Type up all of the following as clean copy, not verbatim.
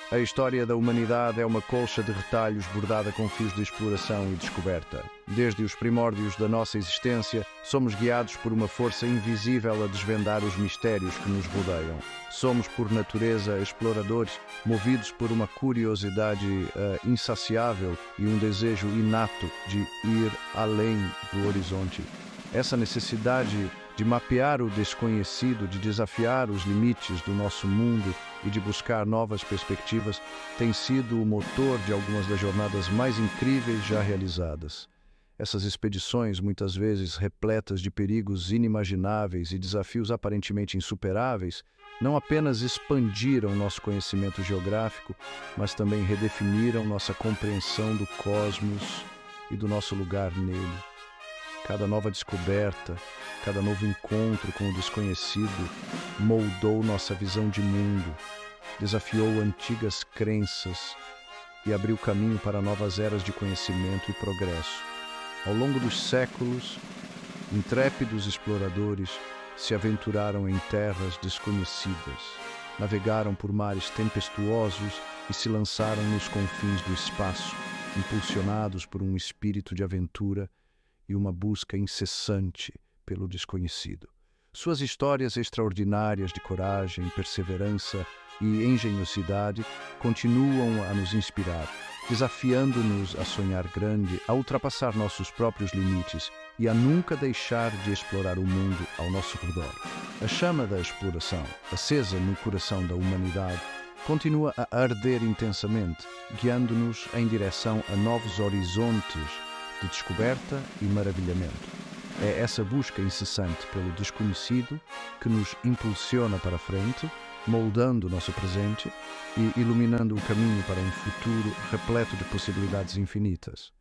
A história da humanidade é uma colcha de retalhos bordada com fios de exploração e descoberta. Desde os primórdios da nossa existência, somos guiados por uma força invisível a desvendar os mistérios que nos rodeiam. Somos, por natureza, exploradores, movidos por uma curiosidade insaciável e um desejo inato de ir além do horizonte. Essa necessidade de mapear o desconhecido, de desafiar os limites do nosso mundo e de buscar novas perspectivas tem sido o motor de algumas das jornadas mais incríveis já realizadas. Essas expedições, muitas vezes repletas de perigos inimagináveis e desafios aparentemente insuperáveis, não apenas expandiram nosso conhecimento geográfico, mas também redefiniram nossa compreensão do cosmos e do nosso lugar nele. Cada nova descoberta, cada novo encontro com o desconhecido moldou nossa visão de mundo, desafiou antigas crenças e abriu caminho para novas eras de conhecimento e progresso. Ao longo dos séculos, intrépidos exploradores se aventuraram em terras desconhecidas, navegaram por mares tempestuosos e se lançaram nos confins do espaço, impulsionados por um espírito de aventura e uma busca incessante pelo desconhecido. Suas histórias extraordinárias de coragem, perseverança e engenhosidade continuam a nos inspirar, desafiando-nos a sonhar grande, a ultrapassar nossos próprios limites e a nunca deixar de explorar o mundo ao nosso redor. A chama da exploração, acesa no coração da humanidade, continua a arder intensamente, guiando-nos em direção a novos horizontes de descoberta e maravilhamento. É essa busca incessante pelo desconhecido que nos impulsiona para a frente, moldando o nosso presente e iluminando o caminho para um futuro repleto de possibilidades infinitas.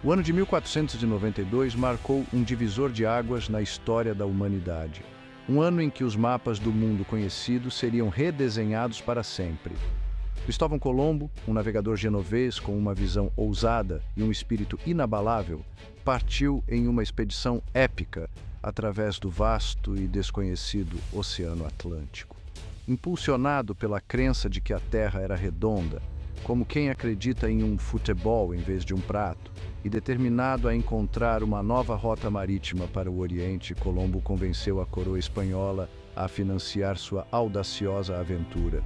O ano de 1492 marcou um divisor de águas na história da humanidade. Um ano em que os mapas do mundo conhecido seriam redesenhados para sempre. Cristóvão Colombo, um navegador genovês com uma visão ousada e um espírito inabalável, partiu em uma expedição épica através do vasto e desconhecido Oceano Atlântico. Impulsionado pela crença de que a Terra era redonda, como quem acredita em um futebol em vez de um prato, e determinado a encontrar uma nova rota marítima para o Oriente, Colombo convenceu a coroa espanhola a financiar sua audaciosa aventura.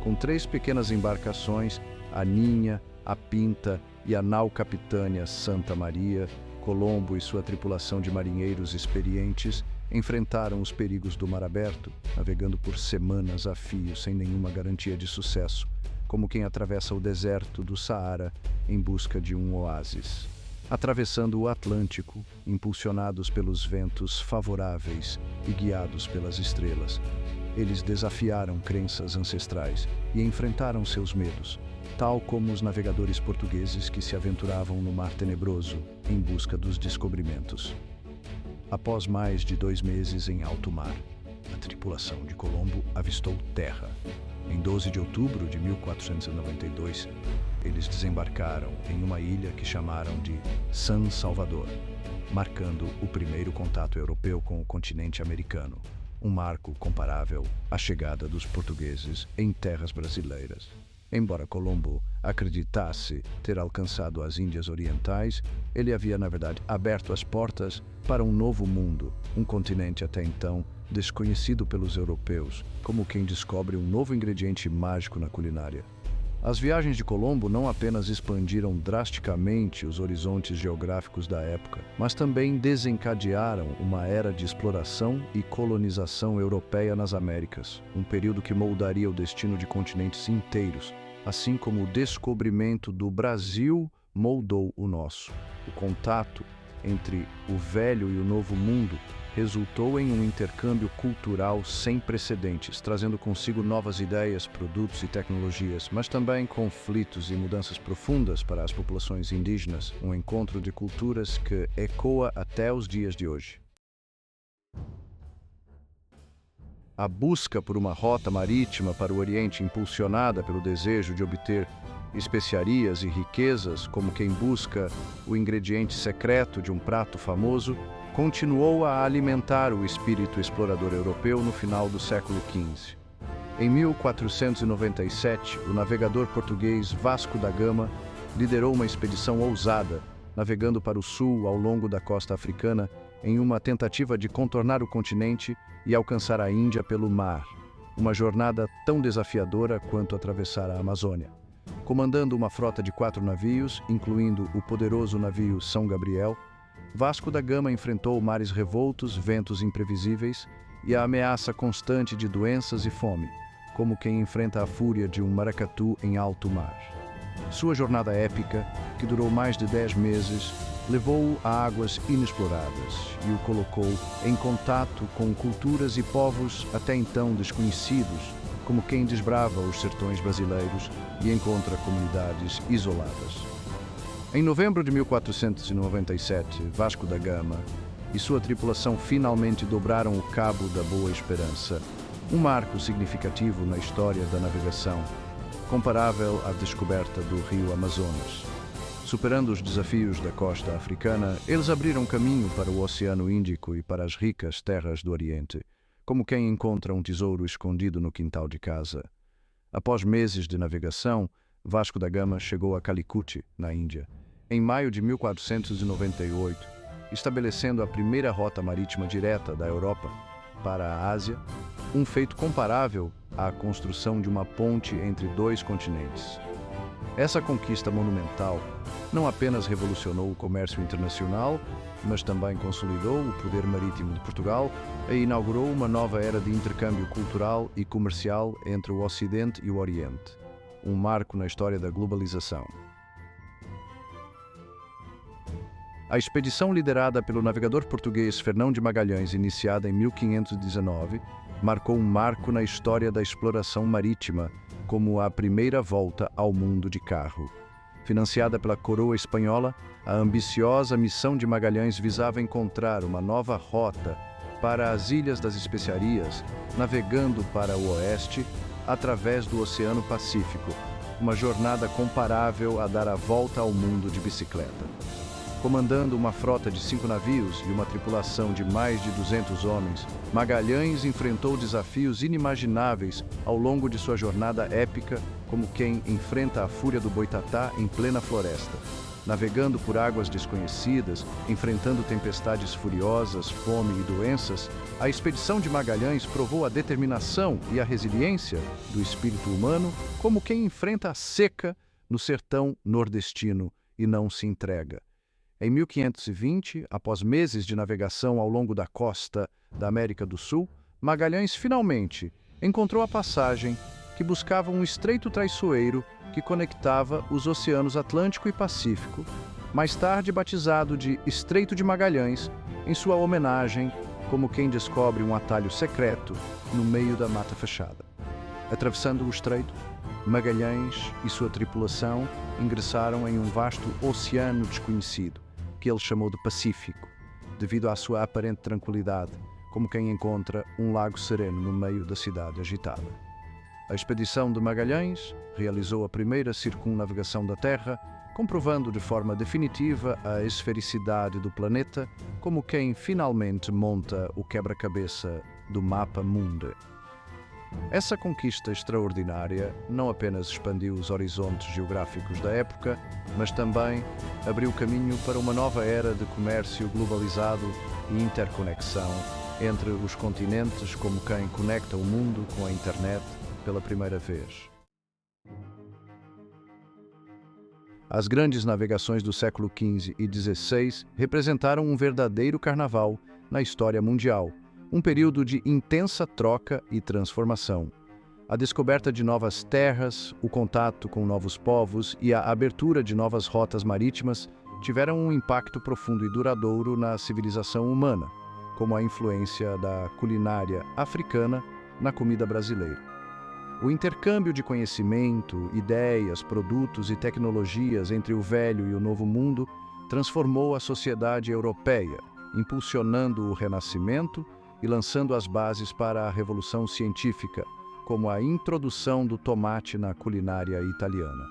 Com 3 pequenas embarcações, a Ninha, a Pinta e a nau capitânia Santa Maria, Colombo e sua tripulação de marinheiros experientes enfrentaram os perigos do mar aberto, navegando por semanas a fio sem nenhuma garantia de sucesso, como quem atravessa o deserto do Saara em busca de um oásis. Atravessando o Atlântico, impulsionados pelos ventos favoráveis e guiados pelas estrelas, eles desafiaram crenças ancestrais e enfrentaram seus medos, tal como os navegadores portugueses que se aventuravam no Mar Tenebroso em busca dos descobrimentos. Após mais de 2 meses em alto mar, a tripulação de Colombo avistou terra. Em 12 de outubro de 1492, eles desembarcaram em uma ilha que chamaram de San Salvador, marcando o primeiro contato europeu com o continente americano, um marco comparável à chegada dos portugueses em terras brasileiras. Embora Colombo acreditasse ter alcançado as Índias Orientais, ele havia, na verdade, aberto as portas para um novo mundo, um continente até então desconhecido pelos europeus, como quem descobre um novo ingrediente mágico na culinária. As viagens de Colombo não apenas expandiram drasticamente os horizontes geográficos da época, mas também desencadearam uma era de exploração e colonização europeia nas Américas, um período que moldaria o destino de continentes inteiros, assim como o descobrimento do Brasil moldou o nosso. O contato entre o velho e o novo mundo resultou em um intercâmbio cultural sem precedentes, trazendo consigo novas ideias, produtos e tecnologias, mas também conflitos e mudanças profundas para as populações indígenas, um encontro de culturas que ecoa até os dias de hoje. A busca por uma rota marítima para o Oriente, impulsionada pelo desejo de obter especiarias e riquezas, como quem busca o ingrediente secreto de um prato famoso, continuou a alimentar o espírito explorador europeu no final do século XV. Em 1497, o navegador português Vasco da Gama liderou uma expedição ousada, navegando para o sul ao longo da costa africana em uma tentativa de contornar o continente e alcançar a Índia pelo mar, uma jornada tão desafiadora quanto atravessar a Amazônia. Comandando uma frota de 4 navios, incluindo o poderoso navio São Gabriel, Vasco da Gama enfrentou mares revoltos, ventos imprevisíveis e a ameaça constante de doenças e fome, como quem enfrenta a fúria de um maracatu em alto mar. Sua jornada épica, que durou mais de 10 meses, levou-o a águas inexploradas e o colocou em contato com culturas e povos até então desconhecidos, como quem desbrava os sertões brasileiros e encontra comunidades isoladas. Em novembro de 1497, Vasco da Gama e sua tripulação finalmente dobraram o Cabo da Boa Esperança, um marco significativo na história da navegação, comparável à descoberta do rio Amazonas. Superando os desafios da costa africana, eles abriram caminho para o Oceano Índico e para as ricas terras do Oriente, como quem encontra um tesouro escondido no quintal de casa. Após meses de navegação, Vasco da Gama chegou a Calicut, na Índia, em maio de 1498, estabelecendo a primeira rota marítima direta da Europa para a Ásia, um feito comparável à construção de uma ponte entre 2 continentes. Essa conquista monumental não apenas revolucionou o comércio internacional, mas também consolidou o poder marítimo de Portugal e inaugurou uma nova era de intercâmbio cultural e comercial entre o Ocidente e o Oriente, um marco na história da globalização. A expedição liderada pelo navegador português Fernão de Magalhães, iniciada em 1519, marcou um marco na história da exploração marítima, como a primeira volta ao mundo de carro. Financiada pela coroa espanhola, a ambiciosa missão de Magalhães visava encontrar uma nova rota para as Ilhas das Especiarias, navegando para o oeste através do Oceano Pacífico, uma jornada comparável a dar a volta ao mundo de bicicleta. Comandando uma frota de 5 navios e uma tripulação de mais de 200 homens, Magalhães enfrentou desafios inimagináveis ao longo de sua jornada épica, como quem enfrenta a fúria do boitatá em plena floresta. Navegando por águas desconhecidas, enfrentando tempestades furiosas, fome e doenças, a expedição de Magalhães provou a determinação e a resiliência do espírito humano, como quem enfrenta a seca no sertão nordestino e não se entrega. Em 1520, após meses de navegação ao longo da costa da América do Sul, Magalhães finalmente encontrou a passagem que buscava um estreito traiçoeiro que conectava os oceanos Atlântico e Pacífico, mais tarde batizado de Estreito de Magalhães, em sua homenagem, como quem descobre um atalho secreto no meio da mata fechada. Atravessando o estreito, Magalhães e sua tripulação ingressaram em um vasto oceano desconhecido, que ele chamou de Pacífico, devido à sua aparente tranquilidade, como quem encontra um lago sereno no meio da cidade agitada. A expedição de Magalhães realizou a primeira circunnavegação da Terra, comprovando de forma definitiva a esfericidade do planeta, como quem finalmente monta o quebra-cabeça do mapa mundi. Essa conquista extraordinária não apenas expandiu os horizontes geográficos da época, mas também abriu caminho para uma nova era de comércio globalizado e interconexão entre os continentes, como quem conecta o mundo com a internet pela primeira vez. As grandes navegações do século XV e XVI representaram um verdadeiro carnaval na história mundial, um período de intensa troca e transformação. A descoberta de novas terras, o contato com novos povos e a abertura de novas rotas marítimas tiveram um impacto profundo e duradouro na civilização humana, como a influência da culinária africana na comida brasileira. O intercâmbio de conhecimento, ideias, produtos e tecnologias entre o velho e o novo mundo transformou a sociedade europeia, impulsionando o Renascimento e lançando as bases para a Revolução Científica, como a introdução do tomate na culinária italiana.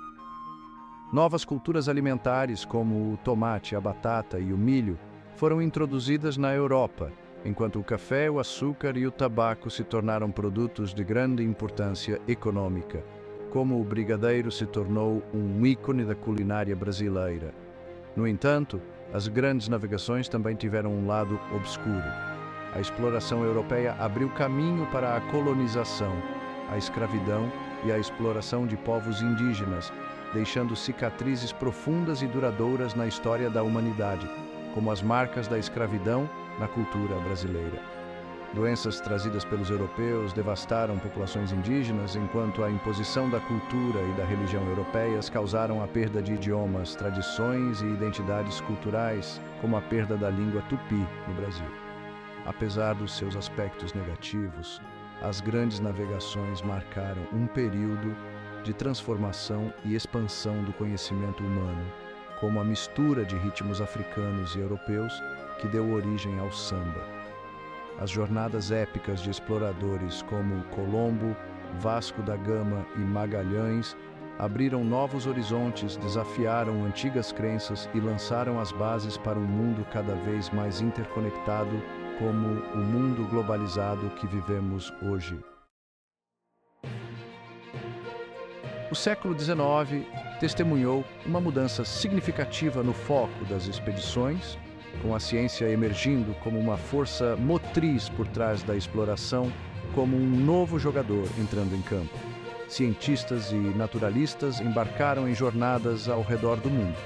Novas culturas alimentares, como o tomate, a batata e o milho, foram introduzidas na Europa, enquanto o café, o açúcar e o tabaco se tornaram produtos de grande importância econômica, como o brigadeiro se tornou um ícone da culinária brasileira. No entanto, as grandes navegações também tiveram um lado obscuro. A exploração europeia abriu caminho para a colonização, a escravidão e a exploração de povos indígenas, deixando cicatrizes profundas e duradouras na história da humanidade, como as marcas da escravidão na cultura brasileira. Doenças trazidas pelos europeus devastaram populações indígenas, enquanto a imposição da cultura e da religião europeias causaram a perda de idiomas, tradições e identidades culturais, como a perda da língua tupi no Brasil. Apesar dos seus aspectos negativos, as grandes navegações marcaram um período de transformação e expansão do conhecimento humano, como a mistura de ritmos africanos e europeus que deu origem ao samba. As jornadas épicas de exploradores como Colombo, Vasco da Gama e Magalhães abriram novos horizontes, desafiaram antigas crenças e lançaram as bases para um mundo cada vez mais interconectado, como o mundo globalizado que vivemos hoje. O século XIX testemunhou uma mudança significativa no foco das expedições, com a ciência emergindo como uma força motriz por trás da exploração, como um novo jogador entrando em campo. Cientistas e naturalistas embarcaram em jornadas ao redor do mundo,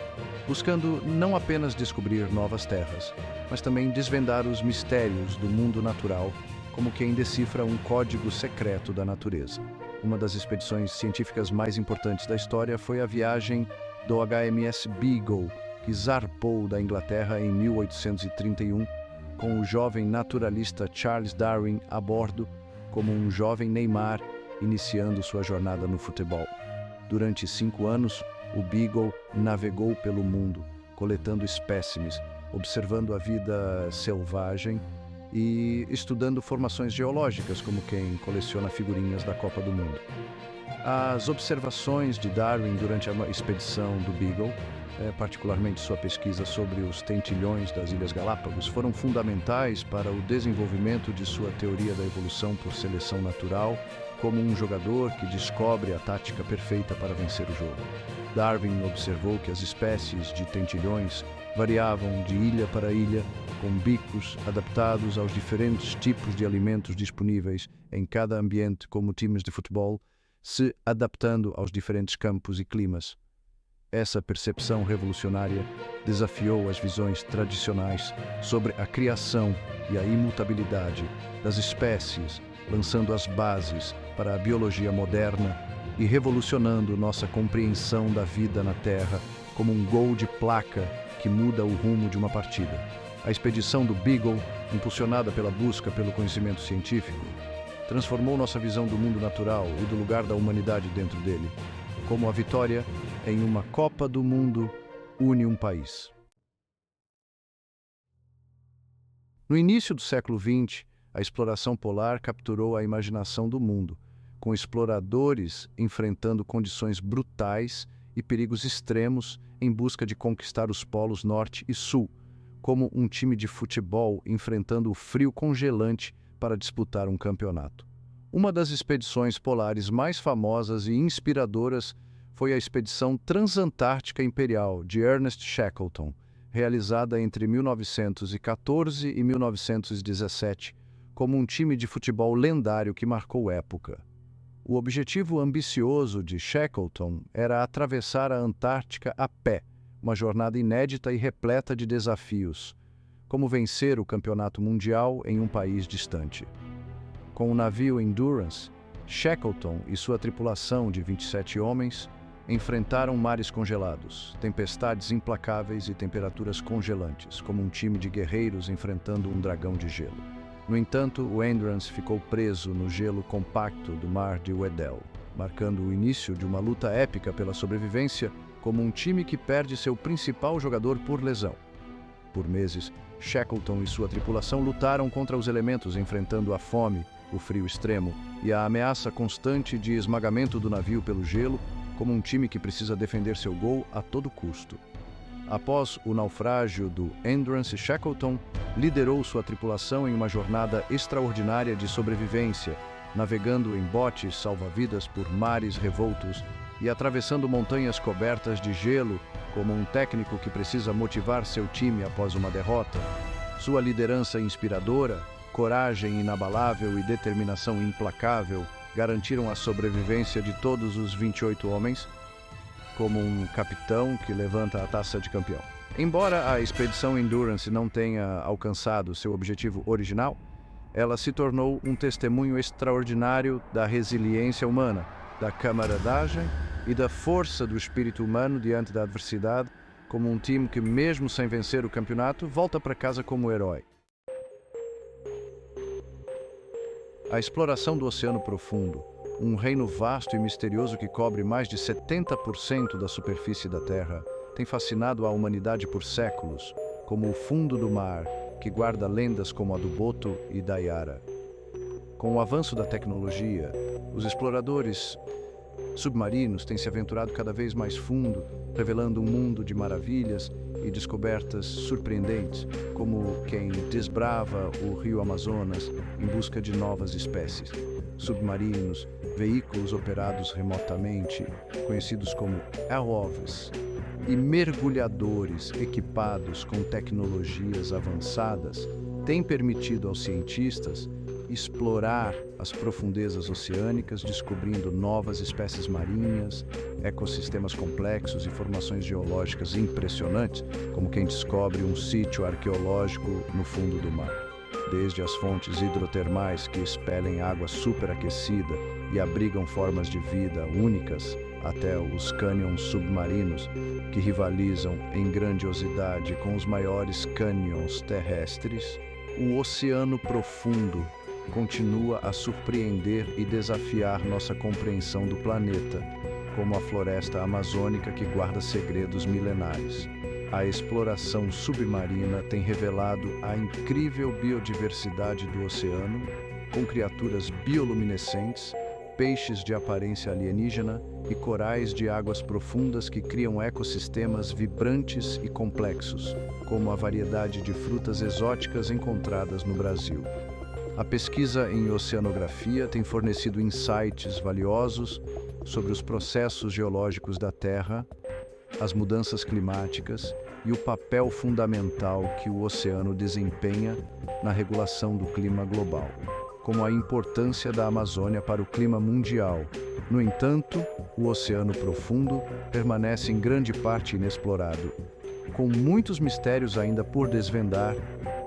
buscando não apenas descobrir novas terras, mas também desvendar os mistérios do mundo natural, como quem decifra um código secreto da natureza. Uma das expedições científicas mais importantes da história foi a viagem do HMS Beagle, que zarpou da Inglaterra em 1831, com o jovem naturalista Charles Darwin a bordo, como um jovem Neymar iniciando sua jornada no futebol. Durante 5 anos, o Beagle navegou pelo mundo, coletando espécimes, observando a vida selvagem e estudando formações geológicas, como quem coleciona figurinhas da Copa do Mundo. As observações de Darwin durante a expedição do Beagle, particularmente sua pesquisa sobre os tentilhões das Ilhas Galápagos, foram fundamentais para o desenvolvimento de sua teoria da evolução por seleção natural, como um jogador que descobre a tática perfeita para vencer o jogo. Darwin observou que as espécies de tentilhões variavam de ilha para ilha, com bicos adaptados aos diferentes tipos de alimentos disponíveis em cada ambiente, como times de futebol, se adaptando aos diferentes campos e climas. Essa percepção revolucionária desafiou as visões tradicionais sobre a criação e a imutabilidade das espécies, lançando as bases para a biologia moderna e revolucionando nossa compreensão da vida na Terra como um gol de placa que muda o rumo de uma partida. A expedição do Beagle, impulsionada pela busca pelo conhecimento científico, transformou nossa visão do mundo natural e do lugar da humanidade dentro dele, como a vitória em uma Copa do Mundo une um país. No início do século XX, a exploração polar capturou a imaginação do mundo, com exploradores enfrentando condições brutais e perigos extremos em busca de conquistar os polos norte e sul, como um time de futebol enfrentando o frio congelante para disputar um campeonato. Uma das expedições polares mais famosas e inspiradoras foi a Expedição Transantártica Imperial de Ernest Shackleton, realizada entre 1914 e 1917, como um time de futebol lendário que marcou época. O objetivo ambicioso de Shackleton era atravessar a Antártica a pé, uma jornada inédita e repleta de desafios, como vencer o campeonato mundial em um país distante. Com o navio Endurance, Shackleton e sua tripulação de 27 homens enfrentaram mares congelados, tempestades implacáveis e temperaturas congelantes, como um time de guerreiros enfrentando um dragão de gelo. No entanto, o Endurance ficou preso no gelo compacto do mar de Weddell, marcando o início de uma luta épica pela sobrevivência, como um time que perde seu principal jogador por lesão. Por meses, Shackleton e sua tripulação lutaram contra os elementos, enfrentando a fome, o frio extremo e a ameaça constante de esmagamento do navio pelo gelo, como um time que precisa defender seu gol a todo custo. Após o naufrágio do Endurance, Shackleton liderou sua tripulação em uma jornada extraordinária de sobrevivência, navegando em botes salva-vidas por mares revoltos e atravessando montanhas cobertas de gelo, como um técnico que precisa motivar seu time após uma derrota. Sua liderança inspiradora, coragem inabalável e determinação implacável garantiram a sobrevivência de todos os 28 homens, como um capitão que levanta a taça de campeão. Embora a expedição Endurance não tenha alcançado seu objetivo original, ela se tornou um testemunho extraordinário da resiliência humana, da camaradagem e da força do espírito humano diante da adversidade, como um time que, mesmo sem vencer o campeonato, volta para casa como herói. A exploração do Oceano Profundo, um reino vasto e misterioso que cobre mais de 70% da superfície da Terra, tem fascinado a humanidade por séculos, como o fundo do mar, que guarda lendas como a do Boto e da Yara. Com o avanço da tecnologia, os exploradores submarinos têm se aventurado cada vez mais fundo, revelando um mundo de maravilhas e descobertas surpreendentes, como quem desbrava o rio Amazonas em busca de novas espécies. Submarinos, veículos operados remotamente, conhecidos como ROVs, e mergulhadores equipados com tecnologias avançadas têm permitido aos cientistas explorar as profundezas oceânicas, descobrindo novas espécies marinhas, ecossistemas complexos e formações geológicas impressionantes, como quem descobre um sítio arqueológico no fundo do mar. Desde as fontes hidrotermais que expelem água superaquecida e abrigam formas de vida únicas, até os cânions submarinos, que rivalizam em grandiosidade com os maiores cânions terrestres, o Oceano Profundo continua a surpreender e desafiar nossa compreensão do planeta, como a floresta amazônica que guarda segredos milenares. A exploração submarina tem revelado a incrível biodiversidade do oceano, com criaturas bioluminescentes, peixes de aparência alienígena e corais de águas profundas que criam ecossistemas vibrantes e complexos, como a variedade de frutas exóticas encontradas no Brasil. A pesquisa em oceanografia tem fornecido insights valiosos sobre os processos geológicos da Terra, as mudanças climáticas e o papel fundamental que o oceano desempenha na regulação do clima global, como a importância da Amazônia para o clima mundial. No entanto, o Oceano Profundo permanece em grande parte inexplorado, com muitos mistérios ainda por desvendar,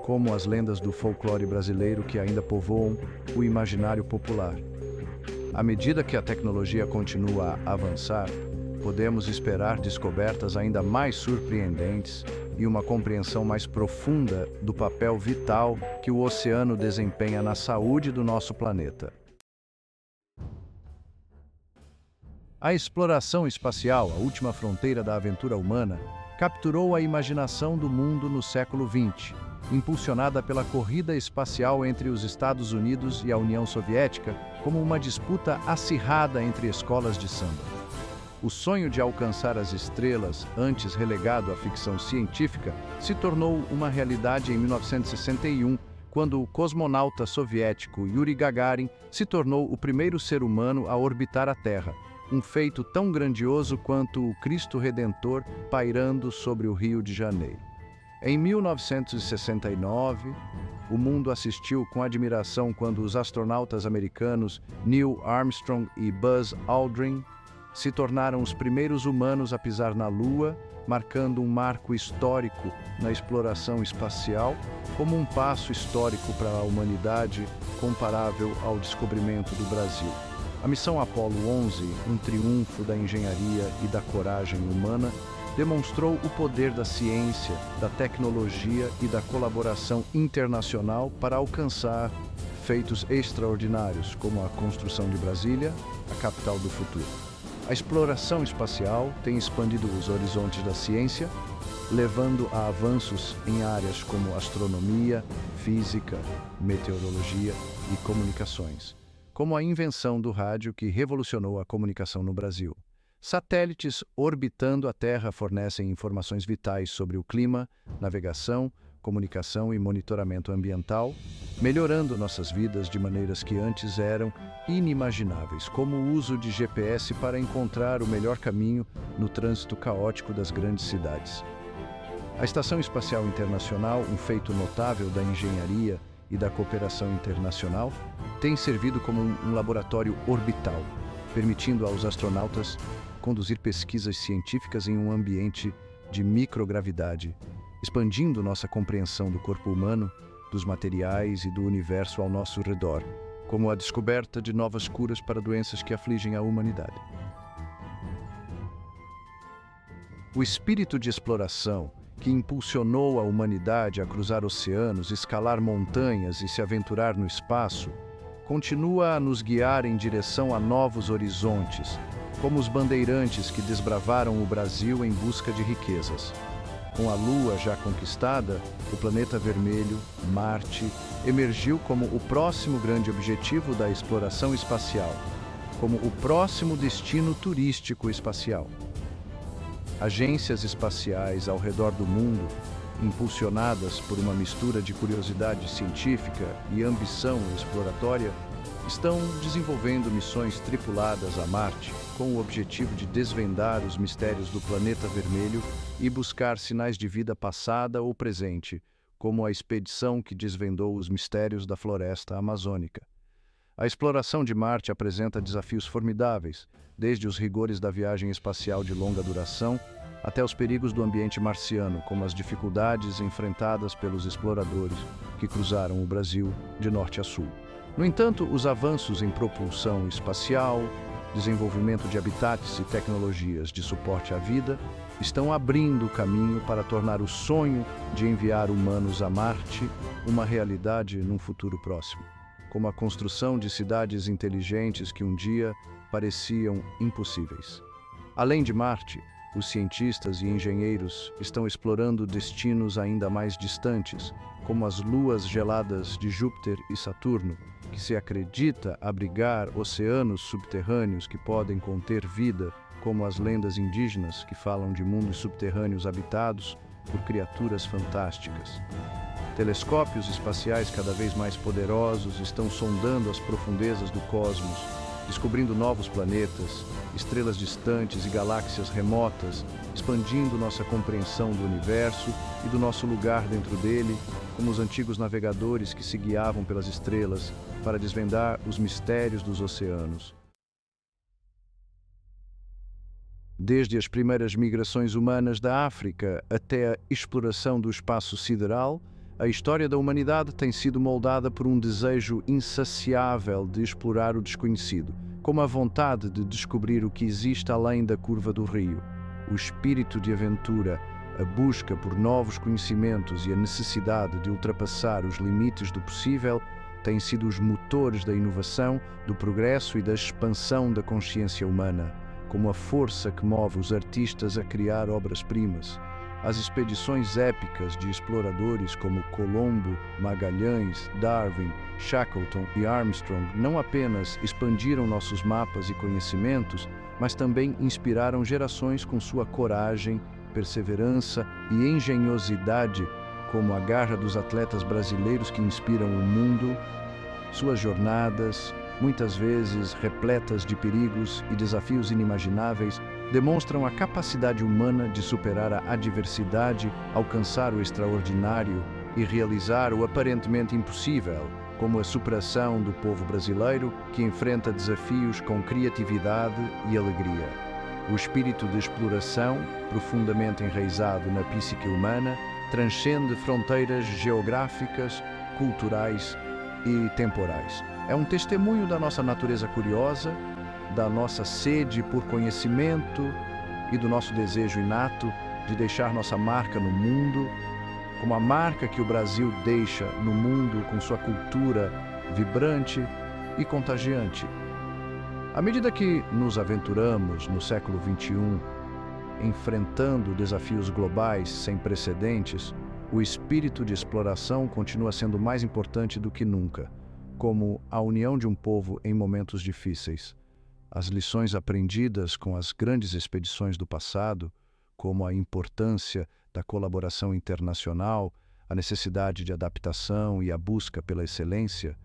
como as lendas do folclore brasileiro que ainda povoam o imaginário popular. À medida que a tecnologia continua a avançar, podemos esperar descobertas ainda mais surpreendentes e uma compreensão mais profunda do papel vital que o oceano desempenha na saúde do nosso planeta. A exploração espacial, a última fronteira da aventura humana, capturou a imaginação do mundo no século XX, impulsionada pela corrida espacial entre os Estados Unidos e a União Soviética, como uma disputa acirrada entre escolas de samba. O sonho de alcançar as estrelas, antes relegado à ficção científica, se tornou uma realidade em 1961, quando o cosmonauta soviético Yuri Gagarin se tornou o primeiro ser humano a orbitar a Terra, um feito tão grandioso quanto o Cristo Redentor pairando sobre o Rio de Janeiro. Em 1969, o mundo assistiu com admiração quando os astronautas americanos Neil Armstrong e Buzz Aldrin se tornaram os primeiros humanos a pisar na Lua, marcando um marco histórico na exploração espacial, como um passo histórico para a humanidade comparável ao descobrimento do Brasil. A missão Apollo 11, um triunfo da engenharia e da coragem humana, demonstrou o poder da ciência, da tecnologia e da colaboração internacional para alcançar feitos extraordinários, como a construção de Brasília, a capital do futuro. A exploração espacial tem expandido os horizontes da ciência, levando a avanços em áreas como astronomia, física, meteorologia e comunicações, como a invenção do rádio que revolucionou a comunicação no Brasil. Satélites orbitando a Terra fornecem informações vitais sobre o clima, navegação, comunicação e monitoramento ambiental, melhorando nossas vidas de maneiras que antes eram inimagináveis, como o uso de GPS para encontrar o melhor caminho no trânsito caótico das grandes cidades. A Estação Espacial Internacional, um feito notável da engenharia e da cooperação internacional, tem servido como um laboratório orbital, permitindo aos astronautas conduzir pesquisas científicas em um ambiente de microgravidade, expandindo nossa compreensão do corpo humano, dos materiais e do universo ao nosso redor, como a descoberta de novas curas para doenças que afligem a humanidade. O espírito de exploração, que impulsionou a humanidade a cruzar oceanos, escalar montanhas e se aventurar no espaço, continua a nos guiar em direção a novos horizontes, como os bandeirantes que desbravaram o Brasil em busca de riquezas. Com a Lua já conquistada, o planeta vermelho, Marte, emergiu como o próximo grande objetivo da exploração espacial, como o próximo destino turístico espacial. Agências espaciais ao redor do mundo, impulsionadas por uma mistura de curiosidade científica e ambição exploratória, estão desenvolvendo missões tripuladas a Marte com o objetivo de desvendar os mistérios do planeta vermelho e buscar sinais de vida passada ou presente, como a expedição que desvendou os mistérios da floresta amazônica. A exploração de Marte apresenta desafios formidáveis, desde os rigores da viagem espacial de longa duração até os perigos do ambiente marciano, como as dificuldades enfrentadas pelos exploradores que cruzaram o Brasil de norte a sul. No entanto, os avanços em propulsão espacial, desenvolvimento de habitats e tecnologias de suporte à vida estão abrindo o caminho para tornar o sonho de enviar humanos a Marte uma realidade num futuro próximo, como a construção de cidades inteligentes que um dia pareciam impossíveis. Além de Marte, os cientistas e engenheiros estão explorando destinos ainda mais distantes, como as luas geladas de Júpiter e Saturno, que se acredita abrigar oceanos subterrâneos que podem conter vida, como as lendas indígenas que falam de mundos subterrâneos habitados por criaturas fantásticas. Telescópios espaciais cada vez mais poderosos estão sondando as profundezas do cosmos, descobrindo novos planetas, estrelas distantes e galáxias remotas, expandindo nossa compreensão do universo e do nosso lugar dentro dele, como os antigos navegadores que se guiavam pelas estrelas para desvendar os mistérios dos oceanos. Desde as primeiras migrações humanas da África até a exploração do espaço sideral, a história da humanidade tem sido moldada por um desejo insaciável de explorar o desconhecido, como a vontade de descobrir o que existe além da curva do rio. O espírito de aventura, a busca por novos conhecimentos e a necessidade de ultrapassar os limites do possível têm sido os motores da inovação, do progresso e da expansão da consciência humana, como a força que move os artistas a criar obras-primas. As expedições épicas de exploradores como Colombo, Magalhães, Darwin, Shackleton e Armstrong não apenas expandiram nossos mapas e conhecimentos, mas também inspiraram gerações com sua coragem, perseverança e engenhosidade, como a garra dos atletas brasileiros que inspiram o mundo. Suas jornadas, muitas vezes repletas de perigos e desafios inimagináveis, demonstram a capacidade humana de superar a adversidade, alcançar o extraordinário e realizar o aparentemente impossível, como a superação do povo brasileiro que enfrenta desafios com criatividade e alegria. O espírito de exploração, profundamente enraizado na psique humana, transcende fronteiras geográficas, culturais e temporais. É um testemunho da nossa natureza curiosa, da nossa sede por conhecimento e do nosso desejo inato de deixar nossa marca no mundo, como a marca que o Brasil deixa no mundo com sua cultura vibrante e contagiante. À medida que nos aventuramos no século XXI, enfrentando desafios globais sem precedentes, o espírito de exploração continua sendo mais importante do que nunca, como a união de um povo em momentos difíceis. As lições aprendidas com as grandes expedições do passado, como a importância da colaboração internacional, a necessidade de adaptação e a busca pela excelência,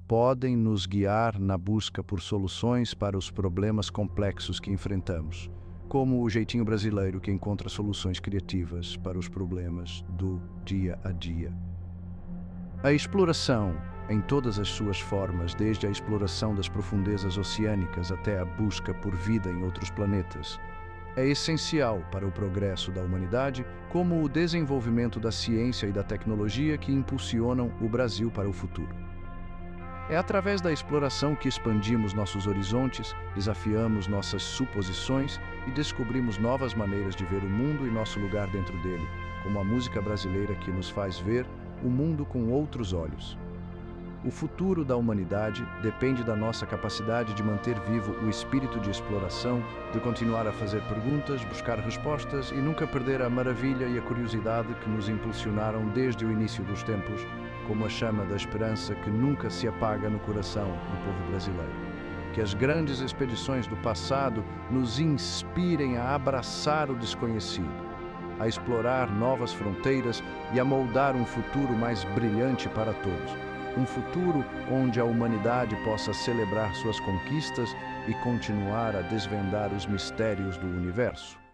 podem nos guiar na busca por soluções para os problemas complexos que enfrentamos, como o jeitinho brasileiro que encontra soluções criativas para os problemas do dia a dia. A exploração, em todas as suas formas, desde a exploração das profundezas oceânicas até a busca por vida em outros planetas, é essencial para o progresso da humanidade, como o desenvolvimento da ciência e da tecnologia que impulsionam o Brasil para o futuro. É através da exploração que expandimos nossos horizontes, desafiamos nossas suposições e descobrimos novas maneiras de ver o mundo e nosso lugar dentro dele, como a música brasileira que nos faz ver o mundo com outros olhos. O futuro da humanidade depende da nossa capacidade de manter vivo o espírito de exploração, de continuar a fazer perguntas, buscar respostas e nunca perder a maravilha e a curiosidade que nos impulsionaram desde o início dos tempos, como a chama da esperança que nunca se apaga no coração do povo brasileiro. Que as grandes expedições do passado nos inspirem a abraçar o desconhecido, a explorar novas fronteiras e a moldar um futuro mais brilhante para todos. Um futuro onde a humanidade possa celebrar suas conquistas e continuar a desvendar os mistérios do universo.